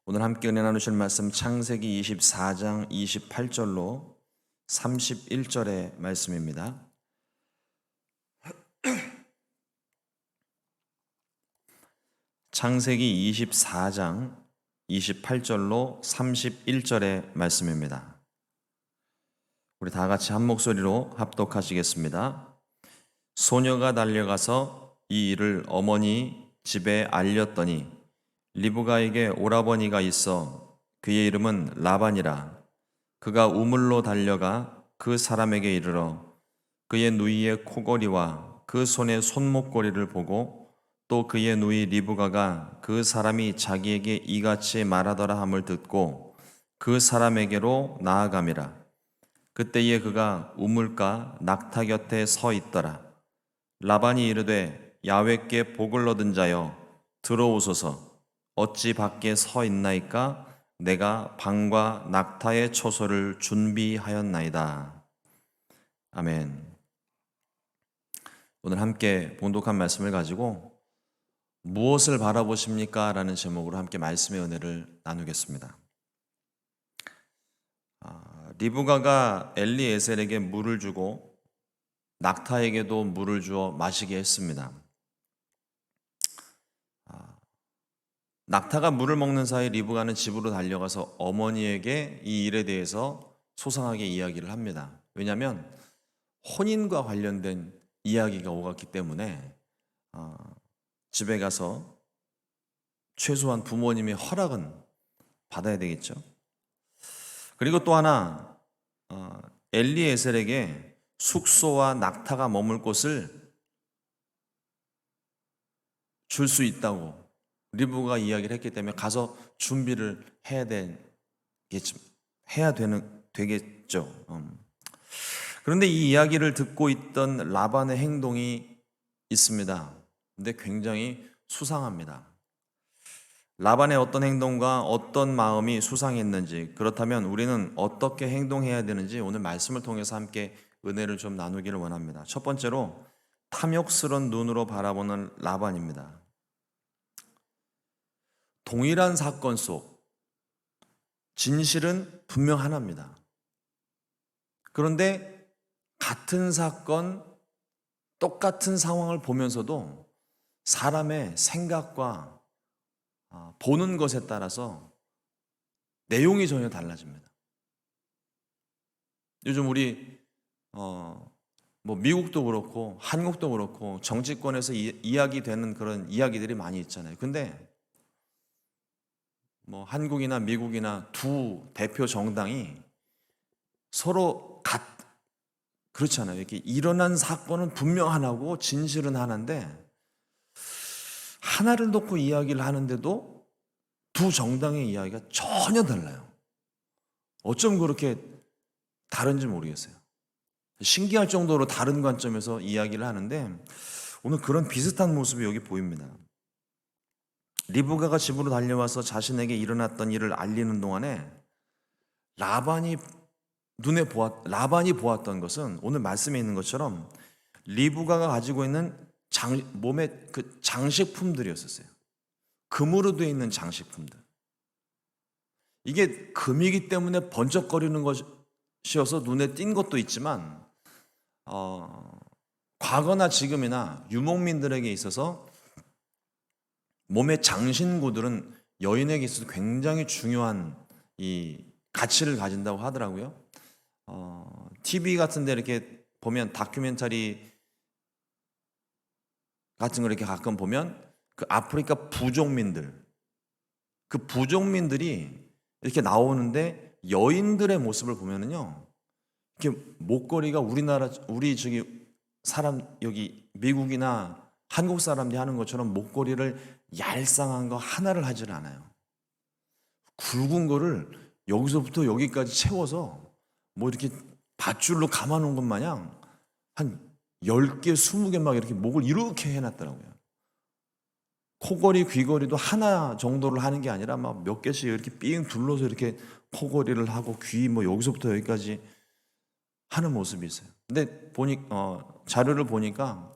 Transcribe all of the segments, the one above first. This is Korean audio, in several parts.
오늘 함께 은혜 나누실 말씀 창세기 24장 28절로 31절의 말씀입니다. 창세기 24장 28절로 31절의 말씀입니다. 우리 다 같이 한 목소리로 합독하시겠습니다. 소녀가 달려가서 이 일을 어머니 집에 알렸더니 리브가에게 오라버니가 있어 그의 이름은 라반이라. 그가 우물로 달려가 그 사람에게 이르러 그의 누이의 코걸이와 그 손의 손목걸이를 보고 또 그의 누이 리브가가 그 사람이 자기에게 이같이 말하더라 함을 듣고 그 사람에게로 나아감이라. 그때에 그가 우물가 낙타 곁에 서 있더라. 라반이 이르되 야훼께 복을 얻은 자여 들어오소서. 어찌 밖에 서 있나이까? 내가 방과 낙타의 초소를 준비하였나이다. 아멘. 오늘 함께 봉독한 말씀을 가지고 무엇을 바라보십니까? 라는 제목으로 함께 말씀의 은혜를 나누겠습니다. 리브가가 엘리에셀에게 물을 주고 낙타에게도 물을 주어 마시게 했습니다. 낙타가 물을 먹는 사이 리브가는 집으로 달려가서 어머니에게 이 일에 대해서 소상하게 이야기를 합니다. 왜냐하면 혼인과 관련된 이야기가 오갔기 때문에 집에 가서 최소한 부모님의 허락은 받아야 되겠죠. 그리고 또 하나 엘리에셀에게 숙소와 낙타가 머물 곳을 줄 수 있다고 리브가 이야기를 했기 때문에 가서 준비를 되겠죠. 그런데 이 이야기를 듣고 있던 라반의 행동이 있습니다. 근데 굉장히 수상합니다. 라반의 어떤 행동과 어떤 마음이 수상했는지, 그렇다면 우리는 어떻게 행동해야 되는지 오늘 말씀을 통해서 함께 은혜를 좀 나누기를 원합니다. 첫 번째로 탐욕스러운 눈으로 바라보는 라반입니다. 동일한 사건 속 진실은 분명 하나입니다. 그런데 같은 사건, 똑같은 상황을 보면서도 사람의 생각과 보는 것에 따라서 내용이 전혀 달라집니다. 요즘 우리 미국도 그렇고 한국도 그렇고 정치권에서 이야기되는 그런 이야기들이 많이 있잖아요. 근데 한국이나 미국이나 두 대표 정당이 서로 그렇잖아요. 이렇게 일어난 사건은 분명 하나고 진실은 하나인데 하나를 놓고 이야기를 하는데도 두 정당의 이야기가 전혀 달라요. 어쩜 그렇게 다른지 모르겠어요. 신기할 정도로 다른 관점에서 이야기를 하는데 오늘 그런 비슷한 모습이 여기 보입니다. 리브가가 집으로 달려와서 자신에게 일어났던 일을 알리는 동안에 라반이 보았던 것은 오늘 말씀에 있는 것처럼 리브가가 가지고 있는 몸의 그 장식품들이었어요. 금으로 되어 있는 장식품들. 이게 금이기 때문에 번쩍거리는 것이어서 눈에 띈 것도 있지만 과거나 지금이나 유목민들에게 있어서 몸의 장신구들은 여인에게 있어서 굉장히 중요한 이 가치를 가진다고 하더라고요. TV 같은 데 이렇게 보면 다큐멘터리 같은 거 이렇게 가끔 보면 그 아프리카 부족민들이 이렇게 나오는데 여인들의 모습을 보면은요. 이렇게 목걸이가 여기 미국이나 한국 사람들이 하는 것처럼 목걸이를 얄쌍한 거 하나를 하질 않아요. 굵은 거를 여기서부터 여기까지 채워서 이렇게 밧줄로 감아놓은 것 마냥 한 10개, 20개 막 이렇게 목을 이렇게 해놨더라고요. 코걸이, 귀걸이도 하나 정도를 하는 게 아니라 막 몇 개씩 이렇게 삥 둘러서 이렇게 코걸이를 하고 귀 여기서부터 여기까지 하는 모습이 있어요. 근데 자료를 보니까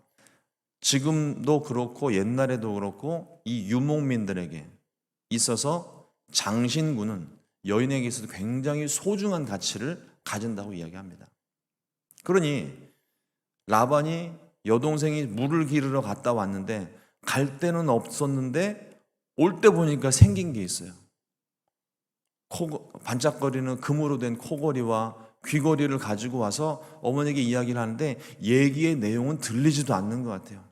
지금도 그렇고 옛날에도 그렇고 이 유목민들에게 있어서 장신구는 여인에게 있어서 굉장히 소중한 가치를 가진다고 이야기합니다. 그러니 라반이 여동생이 물을 기르러 갔다 왔는데 갈 때는 없었는데 올 때 보니까 생긴 게 있어요. 반짝거리는 금으로 된 코걸이와 귀걸이를 가지고 와서 어머니에게 이야기를 하는데 얘기의 내용은 들리지도 않는 것 같아요.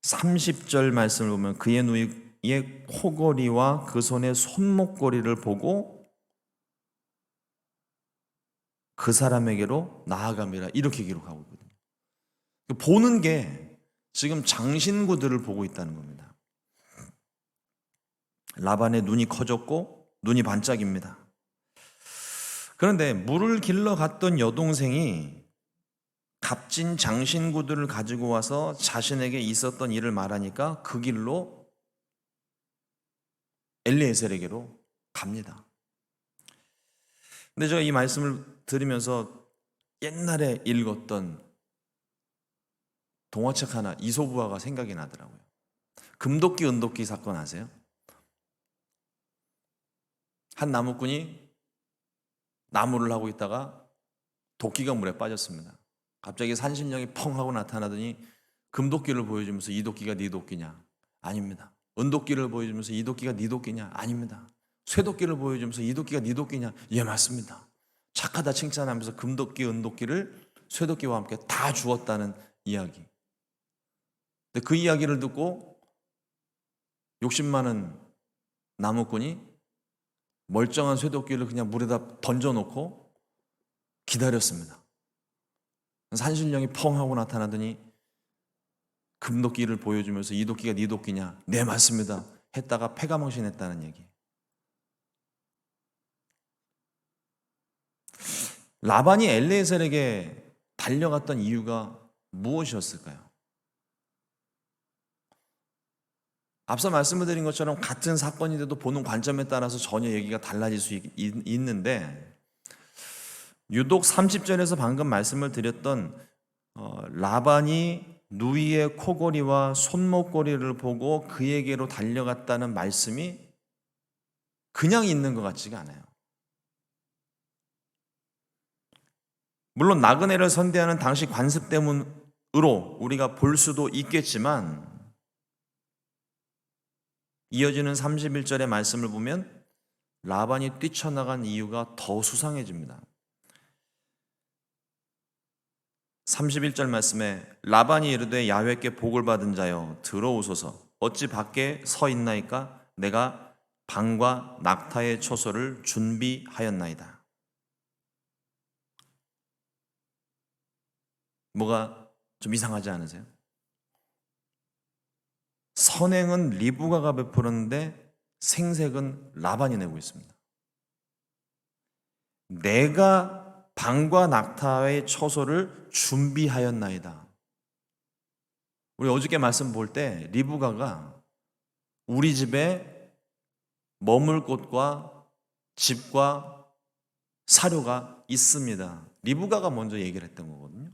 (30절) 말씀을 보면 그의 누이의 코걸이와 그 손의 손목걸이를 보고 그 사람에게로 나아갑니다. 이렇게 기록하고 있거든요. 보는 게 지금 장신구들을 보고 있다는 겁니다. 라반의 눈이 커졌고 눈이 반짝입니다. 그런데 물을 길러 갔던 여동생이 값진 장신구들을 가지고 와서 자신에게 있었던 일을 말하니까 그 길로 엘리에셀에게로 갑니다. 근데 제가 이 말씀을 들으면서 옛날에 읽었던 동화책 하나, 이솝우화가 생각이 나더라고요. 금도끼 은도끼 사건 아세요? 한 나무꾼이 나무를 하고 있다가 도끼가 물에 빠졌습니다. 갑자기 산신령이 펑 하고 나타나더니 금도끼를 보여주면서 이 도끼가 네 도끼냐? 아닙니다. 은도끼를 보여주면서 이 도끼가 네 도끼냐? 아닙니다. 쇠도끼를 보여주면서 이 도끼가 네 도끼냐? 예, 맞습니다. 착하다 칭찬하면서 금도끼, 은도끼를 쇠도끼와 함께 다 주었다는 이야기. 근데 그 이야기를 듣고 욕심 많은 나무꾼이 멀쩡한 쇠도끼를 그냥 물에다 던져놓고 기다렸습니다. 산신령이 펑 하고 나타나더니 금도끼를 보여주면서 이 도끼가 네 도끼냐? 네, 맞습니다. 했다가 패가망신했다는 얘기. 라반이 엘리에셀에게 달려갔던 이유가 무엇이었을까요? 앞서 말씀을 드린 것처럼 같은 사건인데도 보는 관점에 따라서 전혀 얘기가 달라질 수 있는데 유독 30절에서 방금 말씀을 드렸던 라반이 누이의 코걸이와 손목걸이를 보고 그에게로 달려갔다는 말씀이 그냥 있는 것 같지가 않아요. 물론 나그네를 선대하는 당시 관습 때문으로 우리가 볼 수도 있겠지만 이어지는 31절의 말씀을 보면 라반이 뛰쳐나간 이유가 더 수상해집니다. 31절 말씀에 라반이 이르되 야훼께 복을 받은 자여 들어오소서 어찌 밖에 서 있나이까 내가 방과 낙타의 초소를 준비하였나이다. 뭐가 좀 이상하지 않으세요? 선행은 리브가가 베풀었는데 생색은 라반이 내고 있습니다. 내가 방과 낙타의 처소를 준비하였나이다. 우리 어저께 말씀 볼 때 리브가가 우리 집에 머물 곳과 집과 사료가 있습니다. 리브가가 먼저 얘기를 했던 거거든요.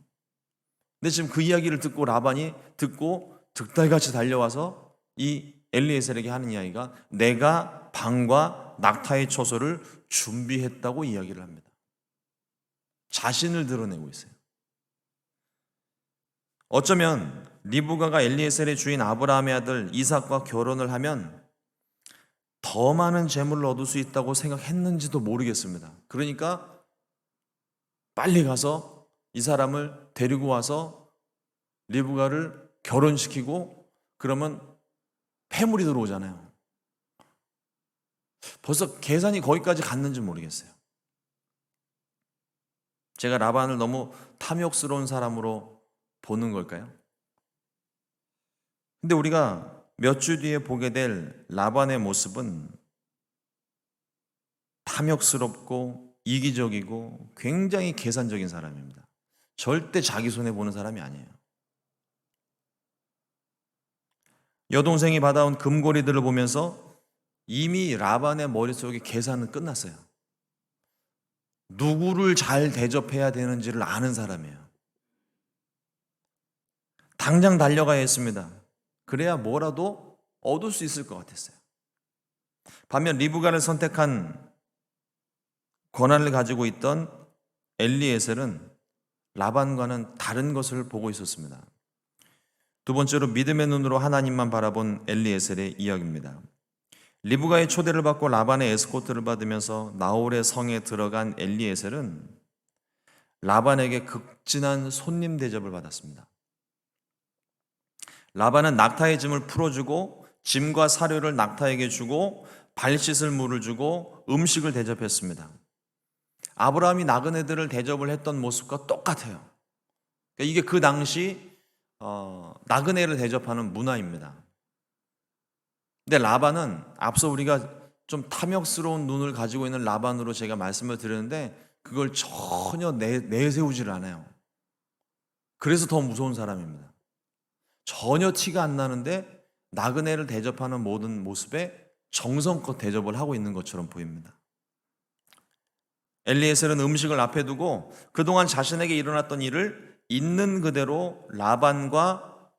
근데 지금 그 이야기를 듣고 라반이 듣고 득달같이 달려와서 이 엘리에셀에게 하는 이야기가 내가 방과 낙타의 처소를 준비했다고 이야기를 합니다. 자신을 드러내고 있어요. 어쩌면 리브가가 엘리에셀의 주인 아브라함의 아들 이삭과 결혼을 하면 더 많은 재물을 얻을 수 있다고 생각했는지도 모르겠습니다. 그러니까 빨리 가서 이 사람을 데리고 와서 리브가를 결혼시키고 그러면 패물이 들어오잖아요. 벌써 계산이 거기까지 갔는지 모르겠어요. 제가 라반을 너무 탐욕스러운 사람으로 보는 걸까요? 근데 우리가 몇 주 뒤에 보게 될 라반의 모습은 탐욕스럽고 이기적이고 굉장히 계산적인 사람입니다. 절대 자기 손해 보는 사람이 아니에요. 여동생이 받아온 금고리들을 보면서 이미 라반의 머릿속에 계산은 끝났어요. 누구를 잘 대접해야 되는지를 아는 사람이에요. 당장 달려가야 했습니다. 그래야 뭐라도 얻을 수 있을 것 같았어요. 반면 리브가를 선택한 권한을 가지고 있던 엘리에셀은 라반과는 다른 것을 보고 있었습니다. 두 번째로 믿음의 눈으로 하나님만 바라본 엘리에셀의 이야기입니다. 리브가의 초대를 받고 라반의 에스코트를 받으면서 나홀의 성에 들어간 엘리에셀은 라반에게 극진한 손님 대접을 받았습니다. 라반은 낙타의 짐을 풀어주고 짐과 사료를 낙타에게 주고 발 씻을 물을 주고 음식을 대접했습니다. 아브라함이 나그네들을 대접을 했던 모습과 똑같아요. 이게 그 당시 나그네를 대접하는 문화입니다. 근데 라반은 앞서 우리가 좀 탐욕스러운 눈을 가지고 있는 라반으로 제가 말씀을 드렸는데 그걸 전혀 내세우지를 않아요. 그래서 더 무서운 사람입니다. 전혀 티가 안 나는데 나그네를 대접하는 모든 모습에 정성껏 대접을 하고 있는 것처럼 보입니다. 엘리에셀은 음식을 앞에 두고 그동안 자신에게 일어났던 일을 있는 그대로 라반과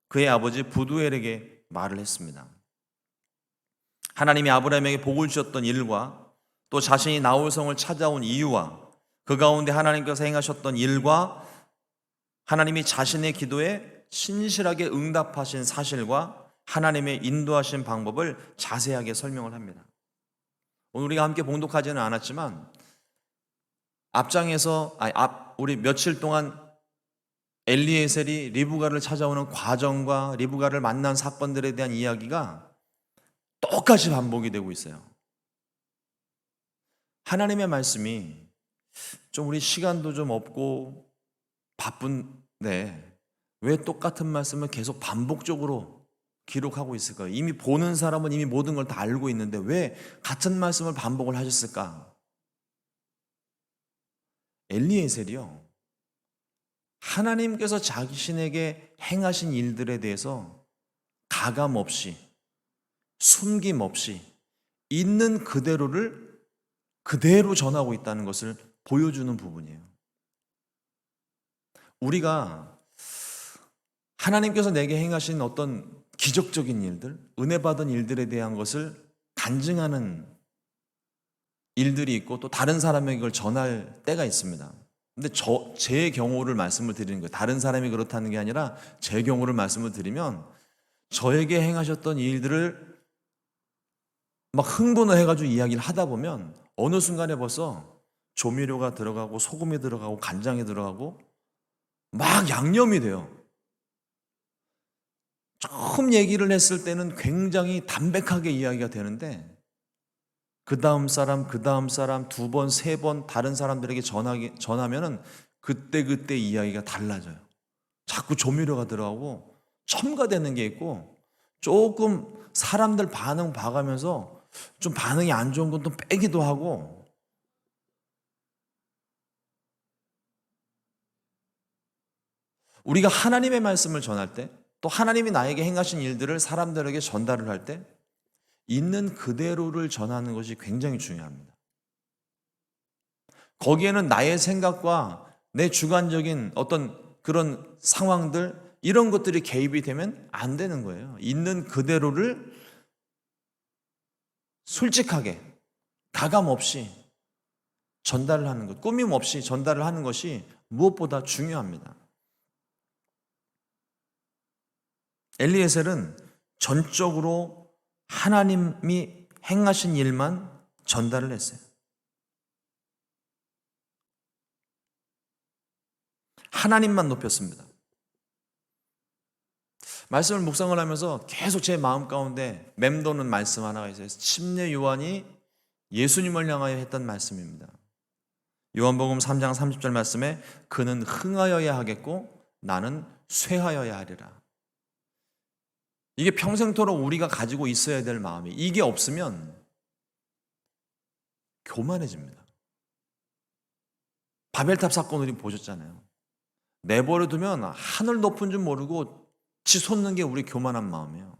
그의 아버지 부두엘에게 말을 했습니다. 하나님이 아브라함에게 복을 주셨던 일과 또 자신이 나홀성을 찾아온 이유와 그 가운데 하나님께서 행하셨던 일과 하나님이 자신의 기도에 신실하게 응답하신 사실과 하나님의 인도하신 방법을 자세하게 설명을 합니다. 오늘 우리가 함께 봉독하지는 않았지만 앞장에서 우리 며칠 동안 엘리에셀이 리브가를 찾아오는 과정과 리브가를 만난 사건들에 대한 이야기가 똑같이 반복이 되고 있어요. 하나님의 말씀이 좀 우리 시간도 좀 없고 바쁜데 왜 똑같은 말씀을 계속 반복적으로 기록하고 있을까요? 이미 보는 사람은 이미 모든 걸 다 알고 있는데 왜 같은 말씀을 반복을 하셨을까? 엘리에셀이요, 하나님께서 자신에게 행하신 일들에 대해서 가감 없이 숨김 없이 있는 그대로를 그대로 전하고 있다는 것을 보여주는 부분이에요. 우리가 하나님께서 내게 행하신 어떤 기적적인 일들, 은혜 받은 일들에 대한 것을 간증하는 일들이 있고 또 다른 사람에게 그걸 전할 때가 있습니다. 근데 제 경우를 말씀을 드리는 거예요. 다른 사람이 그렇다는 게 아니라 제 경우를 말씀을 드리면 저에게 행하셨던 일들을 막 흥분을 해가지고 이야기를 하다 보면 어느 순간에 벌써 조미료가 들어가고 소금이 들어가고 간장이 들어가고 막 양념이 돼요. 처음 얘기를 했을 때는 굉장히 담백하게 이야기가 되는데 그 다음 사람, 두 번, 세 번 다른 사람들에게 전하면은 그때 이야기가 달라져요. 자꾸 조미료가 들어가고 첨가되는 게 있고 조금 사람들 반응 봐가면서 좀 반응이 안 좋은 건 또 빼기도 하고 우리가 하나님의 말씀을 전할 때 또 하나님이 나에게 행하신 일들을 사람들에게 전달을 할 때 있는 그대로를 전하는 것이 굉장히 중요합니다. 거기에는 나의 생각과 내 주관적인 어떤 그런 상황들 이런 것들이 개입이 되면 안 되는 거예요. 있는 그대로를 솔직하게 가감 없이 전달을 하는 것, 꾸밈 없이 전달을 하는 것이 무엇보다 중요합니다. 엘리에셀은 전적으로 하나님이 행하신 일만 전달을 했어요. 하나님만 높였습니다. 말씀을 묵상을 하면서 계속 제 마음 가운데 맴도는 말씀 하나가 있어요. 침례 요한이 예수님을 향하여 했던 말씀입니다. 요한복음 3장 30절 말씀에 그는 흥하여야 하겠고 나는 쇠하여야 하리라. 이게 평생토록 우리가 가지고 있어야 될 마음이 이게 없으면 교만해집니다. 바벨탑 사건 우리 보셨잖아요. 내버려 두면 하늘 높은 줄 모르고 치솟는 게 우리 교만한 마음이에요.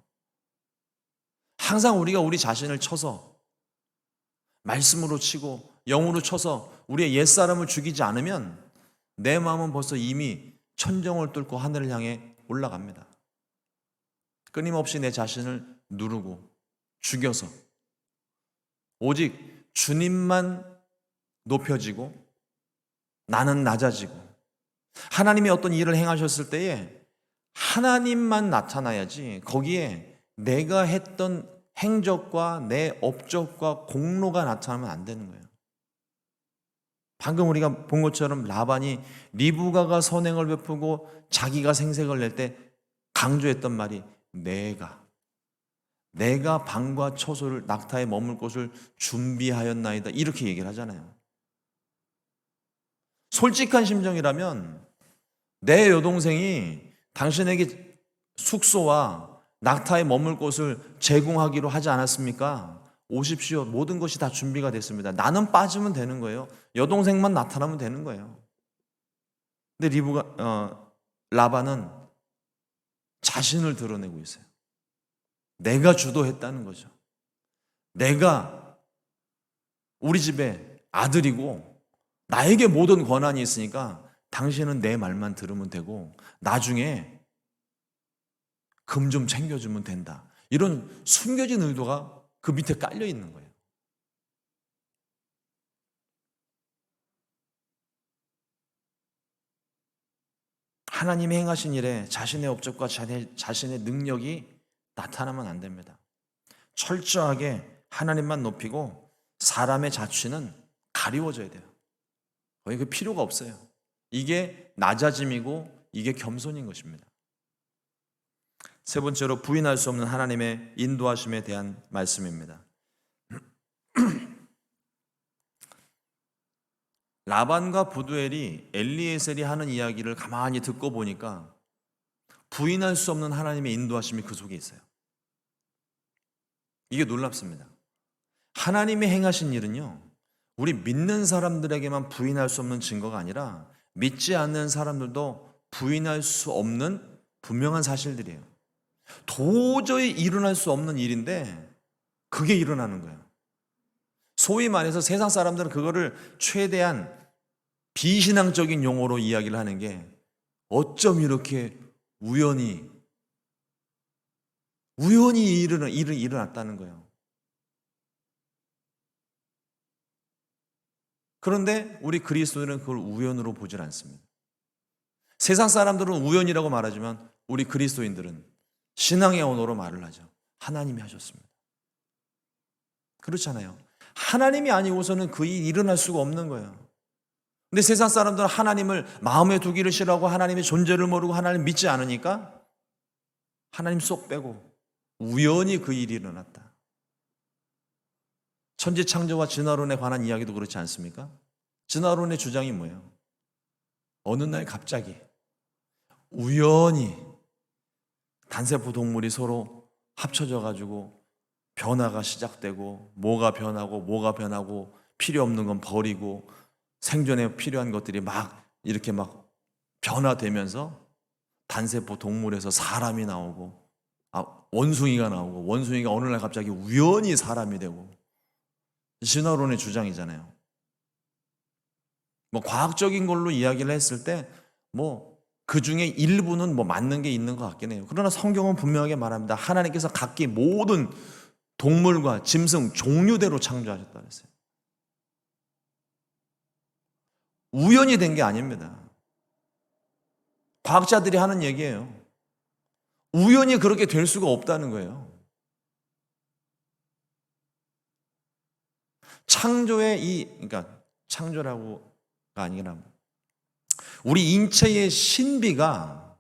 항상 우리가 우리 자신을 쳐서 말씀으로 치고 영으로 쳐서 우리의 옛사람을 죽이지 않으면 내 마음은 벌써 이미 천정을 뚫고 하늘을 향해 올라갑니다. 끊임없이 내 자신을 누르고 죽여서 오직 주님만 높여지고 나는 낮아지고, 하나님이 어떤 일을 행하셨을 때에 하나님만 나타나야지 거기에 내가 했던 행적과 내 업적과 공로가 나타나면 안 되는 거예요. 방금 우리가 본 것처럼 라반이 리브가가 선행을 베푸고 자기가 생색을 낼 때 강조했던 말이 내가 방과 처소를, 낙타에 머물 곳을 준비하였나이다, 이렇게 얘기를 하잖아요. 솔직한 심정이라면 내 여동생이 당신에게 숙소와 낙타에 머물 곳을 제공하기로 하지 않았습니까? 오십시오. 모든 것이 다 준비가 됐습니다. 나는 빠지면 되는 거예요. 여동생만 나타나면 되는 거예요. 근데 라반은 자신을 드러내고 있어요. 내가 주도했다는 거죠. 내가 우리 집의 아들이고 나에게 모든 권한이 있으니까 당신은 내 말만 들으면 되고 나중에 금 좀 챙겨주면 된다. 이런 숨겨진 의도가 그 밑에 깔려 있는 거예요. 하나님이 행하신 일에 자신의 업적과 자신의 능력이 나타나면 안 됩니다. 철저하게 하나님만 높이고 사람의 자취는 가리워져야 돼요. 거의 그 필요가 없어요. 이게 낮아짐이고 이게 겸손인 것입니다. 세 번째로 부인할 수 없는 하나님의 인도하심에 대한 말씀입니다. 라반과 부두엘이 엘리에셀이 하는 이야기를 가만히 듣고 보니까 부인할 수 없는 하나님의 인도하심이 그 속에 있어요. 이게 놀랍습니다. 하나님이 행하신 일은요, 우리 믿는 사람들에게만 부인할 수 없는 증거가 아니라 믿지 않는 사람들도 부인할 수 없는 분명한 사실들이에요. 도저히 일어날 수 없는 일인데 그게 일어나는 거예요. 소위 말해서 세상 사람들은 그거를 최대한 비신앙적인 용어로 이야기를 하는 게 어쩜 이렇게 우연히 일이 일어났다는 거예요. 그런데 우리 그리스도인은 그걸 우연으로 보질 않습니다. 세상 사람들은 우연이라고 말하지만 우리 그리스도인들은 신앙의 언어로 말을 하죠. 하나님이 하셨습니다. 그렇잖아요. 하나님이 아니고서는 그 일이 일어날 수가 없는 거예요. 근데 세상 사람들은 하나님을 마음에 두기를 싫어하고 하나님의 존재를 모르고 하나님 믿지 않으니까 하나님 쏙 빼고 우연히 그 일이 일어났다. 천지창조와 진화론에 관한 이야기도 그렇지 않습니까? 진화론의 주장이 뭐예요? 어느 날 갑자기 우연히 단세포 동물이 서로 합쳐져 가지고 변화가 시작되고 뭐가 변하고 필요 없는 건 버리고 생존에 필요한 것들이 막 이렇게 막 변화되면서 단세포 동물에서 사람이 나오고 원숭이가 나오고 원숭이가 어느 날 갑자기 우연히 사람이 되고, 진화론의 주장이잖아요. 뭐 과학적인 걸로 이야기를 했을 때 뭐 그 중에 일부는 뭐 맞는 게 있는 것 같긴 해요. 그러나 성경은 분명하게 말합니다. 하나님께서 각기 모든 동물과 짐승 종류대로 창조하셨다 그랬어요. 우연히 된 게 아닙니다. 과학자들이 하는 얘기예요. 우연히 그렇게 될 수가 없다는 거예요. 그러니까 창조라고가 아니라 우리 인체의 신비가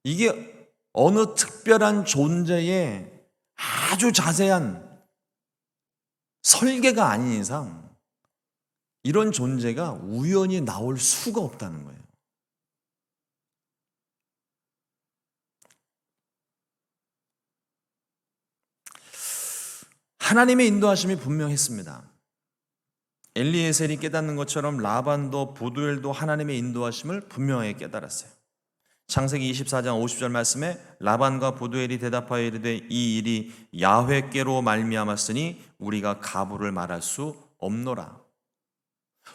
이게 어느 특별한 존재의 아주 자세한 설계가 아닌 이상 이런 존재가 우연히 나올 수가 없다는 거예요. 하나님의 인도하심이 분명했습니다. 엘리에셀이 깨닫는 것처럼 라반도 부두엘도 하나님의 인도하심을 분명하게 깨달았어요. 창세기 24장 50절 말씀에 라반과 부두엘이 대답하여 이르되 이 일이 야훼께로 말미암았으니 우리가 가부를 말할 수 없노라.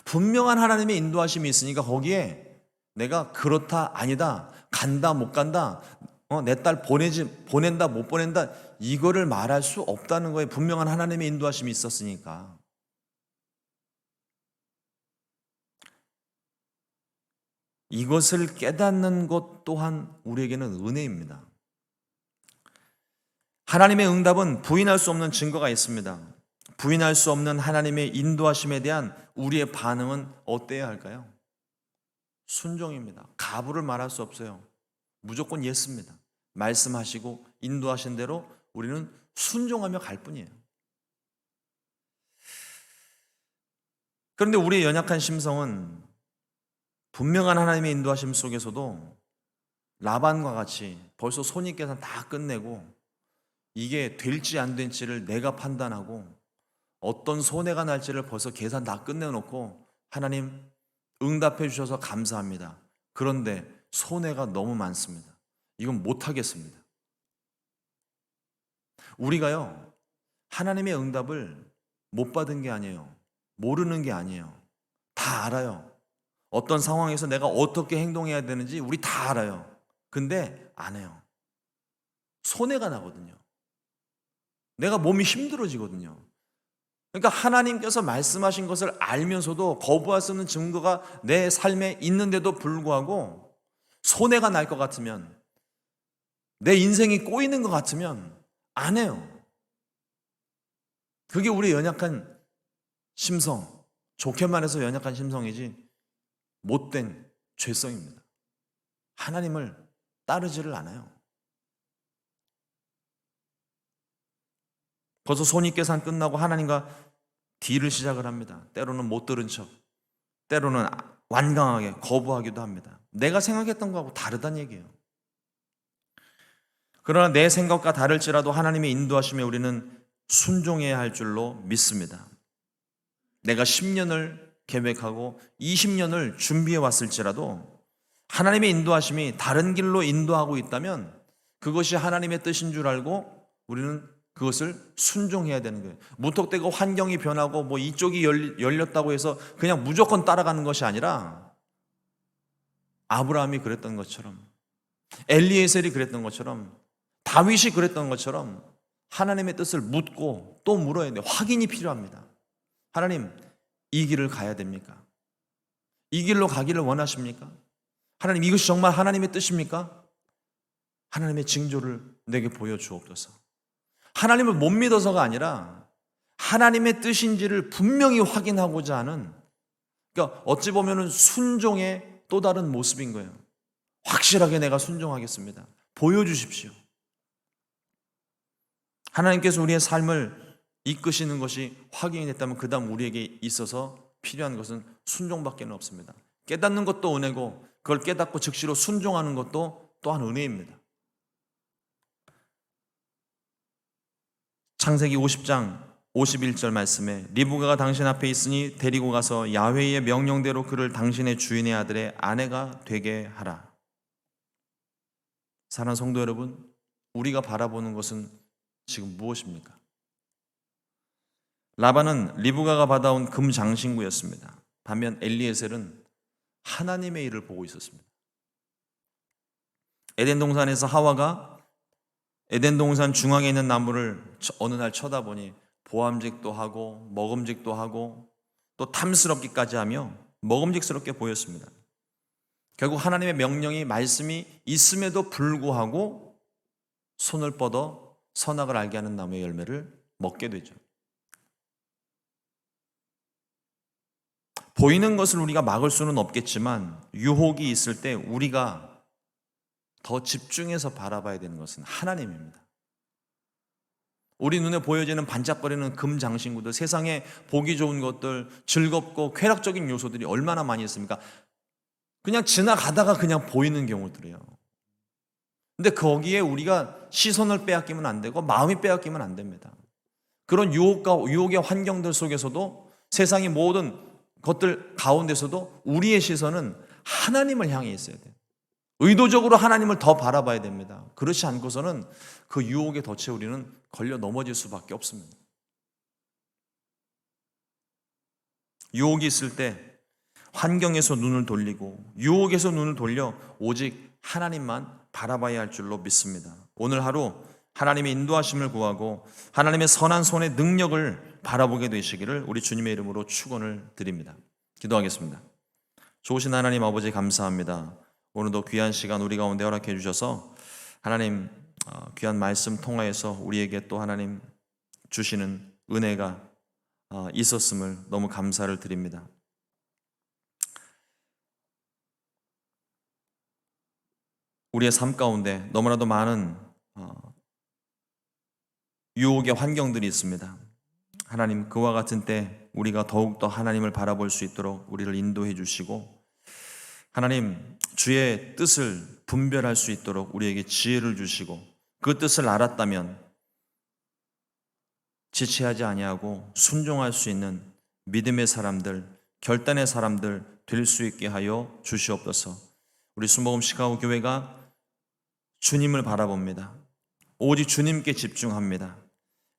분명한 하나님의 인도하심이 있으니까 거기에 내가 그렇다 아니다, 간다 못 간다, 내 딸 보낸다 못 보낸다, 이거를 말할 수 없다는 거에 분명한 하나님의 인도하심이 있었으니까. 이것을 깨닫는 것 또한 우리에게는 은혜입니다. 하나님의 응답은 부인할 수 없는 증거가 있습니다. 부인할 수 없는 하나님의 인도하심에 대한 우리의 반응은 어때야 할까요? 순종입니다. 가부를 말할 수 없어요. 무조건 예스입니다. 말씀하시고 인도하신 대로 우리는 순종하며 갈 뿐이에요. 그런데 우리의 연약한 심성은 분명한 하나님의 인도하심 속에서도 라반과 같이 벌써 손익계산 다 끝내고 이게 될지 안 될지를 내가 판단하고 어떤 손해가 날지를 벌써 계산 다 끝내놓고 하나님 응답해 주셔서 감사합니다. 그런데 손해가 너무 많습니다. 이건 못하겠습니다. 우리가요, 하나님의 응답을 못 받은 게 아니에요. 모르는 게 아니에요. 다 알아요. 어떤 상황에서 내가 어떻게 행동해야 되는지 우리 다 알아요. 근데 안 해요. 손해가 나거든요. 내가 몸이 힘들어지거든요. 그러니까 하나님께서 말씀하신 것을 알면서도 거부할 수 없는 증거가 내 삶에 있는데도 불구하고 손해가 날 것 같으면, 내 인생이 꼬이는 것 같으면 안 해요. 그게 우리의 연약한 심성, 좋게 말해서 연약한 심성이지 못된 죄성입니다. 하나님을 따르지를 않아요. 벌써 손익계산 끝나고 하나님과 딜을 시작을 합니다. 때로는 못 들은 척, 때로는 완강하게 거부하기도 합니다. 내가 생각했던 거하고 다르다는 얘기예요. 그러나 내 생각과 다를지라도 하나님의 인도하심에 우리는 순종해야 할 줄로 믿습니다. 내가 10년을 계획하고 20년을 준비해 왔을지라도 하나님의 인도하심이 다른 길로 인도하고 있다면 그것이 하나님의 뜻인 줄 알고 우리는 그것을 순종해야 되는 거예요. 무턱대고 환경이 변하고 뭐 이쪽이 열렸다고 해서 그냥 무조건 따라가는 것이 아니라 아브라함이 그랬던 것처럼, 엘리에셀이 그랬던 것처럼, 다윗이 그랬던 것처럼 하나님의 뜻을 묻고 또 물어야 돼요. 확인이 필요합니다. 하나님, 이 길을 가야 됩니까? 이 길로 가기를 원하십니까? 하나님, 이것이 정말 하나님의 뜻입니까? 하나님의 징조를 내게 보여주옵소서. 하나님을 못 믿어서가 아니라 하나님의 뜻인지를 분명히 확인하고자 하는, 그러니까 어찌 보면 순종의 또 다른 모습인 거예요. 확실하게 내가 순종하겠습니다. 보여주십시오. 하나님께서 우리의 삶을 이끄시는 것이 확인이 됐다면 그 다음 우리에게 있어서 필요한 것은 순종밖에 없습니다. 깨닫는 것도 은혜고 그걸 깨닫고 즉시로 순종하는 것도 또한 은혜입니다. 창세기 50장 51절 말씀에 리브가가 당신 앞에 있으니 데리고 가서 야훼의 명령대로 그를 당신의 주인의 아들의 아내가 되게 하라. 사랑하는 성도 여러분, 우리가 바라보는 것은 지금 무엇입니까? 라반은 리브가가 받아온 금장신구였습니다. 반면 엘리에셀은 하나님의 일을 보고 있었습니다. 에덴 동산에서 하와가 에덴 동산 중앙에 있는 나무를 어느 날 쳐다보니 보암직도 하고 먹음직도 하고 또 탐스럽기까지 하며 먹음직스럽게 보였습니다. 결국 하나님의 명령이, 말씀이 있음에도 불구하고 손을 뻗어 선악을 알게 하는 나무의 열매를 먹게 되죠. 보이는 것을 우리가 막을 수는 없겠지만 유혹이 있을 때 우리가 더 집중해서 바라봐야 되는 것은 하나님입니다. 우리 눈에 보여지는 반짝거리는 금장신구들, 세상에 보기 좋은 것들, 즐겁고 쾌락적인 요소들이 얼마나 많이 있습니까? 그냥 지나가다가 그냥 보이는 경우들이에요. 근데 거기에 우리가 시선을 빼앗기면 안 되고 마음이 빼앗기면 안 됩니다. 그런 유혹의 환경들 속에서도, 세상의 모든 것들 가운데서도 우리의 시선은 하나님을 향해 있어야 돼요. 의도적으로 하나님을 더 바라봐야 됩니다. 그렇지 않고서는 그 유혹의 덫에 우리는 걸려 넘어질 수밖에 없습니다. 유혹이 있을 때 환경에서 눈을 돌리고 유혹에서 눈을 돌려 오직 하나님만 바라봐야 할 줄로 믿습니다. 오늘 하루 하나님의 인도하심을 구하고 하나님의 선한 손의 능력을 바라보게 되시기를 우리 주님의 이름으로 축원을 드립니다. 기도하겠습니다. 좋으신 하나님 아버지 감사합니다. 오늘도 귀한 시간 우리 가운데 허락해 주셔서 하나님 귀한 말씀 통하여서 우리에게 또 하나님 주시는 은혜가 있었음을 너무 감사를 드립니다. 우리의 삶 가운데 너무나도 많은 유혹의 환경들이 있습니다. 하나님, 그와 같은 때 우리가 더욱더 하나님을 바라볼 수 있도록 우리를 인도해 주시고, 하나님 주의 뜻을 분별할 수 있도록 우리에게 지혜를 주시고, 그 뜻을 알았다면 지체하지 아니하고 순종할 수 있는 믿음의 사람들, 결단의 사람들 될 수 있게 하여 주시옵소서. 우리 순복음 시카고 교회가 주님을 바라봅니다. 오직 주님께 집중합니다.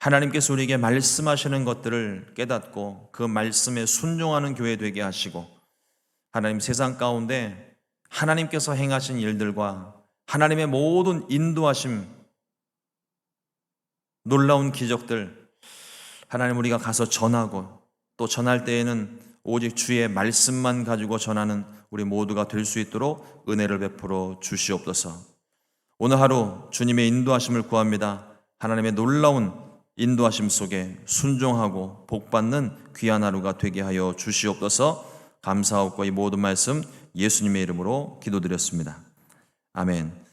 하나님께서 우리에게 말씀하시는 것들을 깨닫고 그 말씀에 순종하는 교회 되게 하시고, 하나님 세상 가운데 하나님께서 행하신 일들과 하나님의 모든 인도하심, 놀라운 기적들 하나님 우리가 가서 전하고, 또 전할 때에는 오직 주의 말씀만 가지고 전하는 우리 모두가 될 수 있도록 은혜를 베풀어 주시옵소서. 오늘 하루 주님의 인도하심을 구합니다. 하나님의 놀라운 인도하심 속에 순종하고 복받는 귀한 하루가 되게 하여 주시옵소서. 감사하고 이 모든 말씀 예수님의 이름으로 기도드렸습니다. 아멘.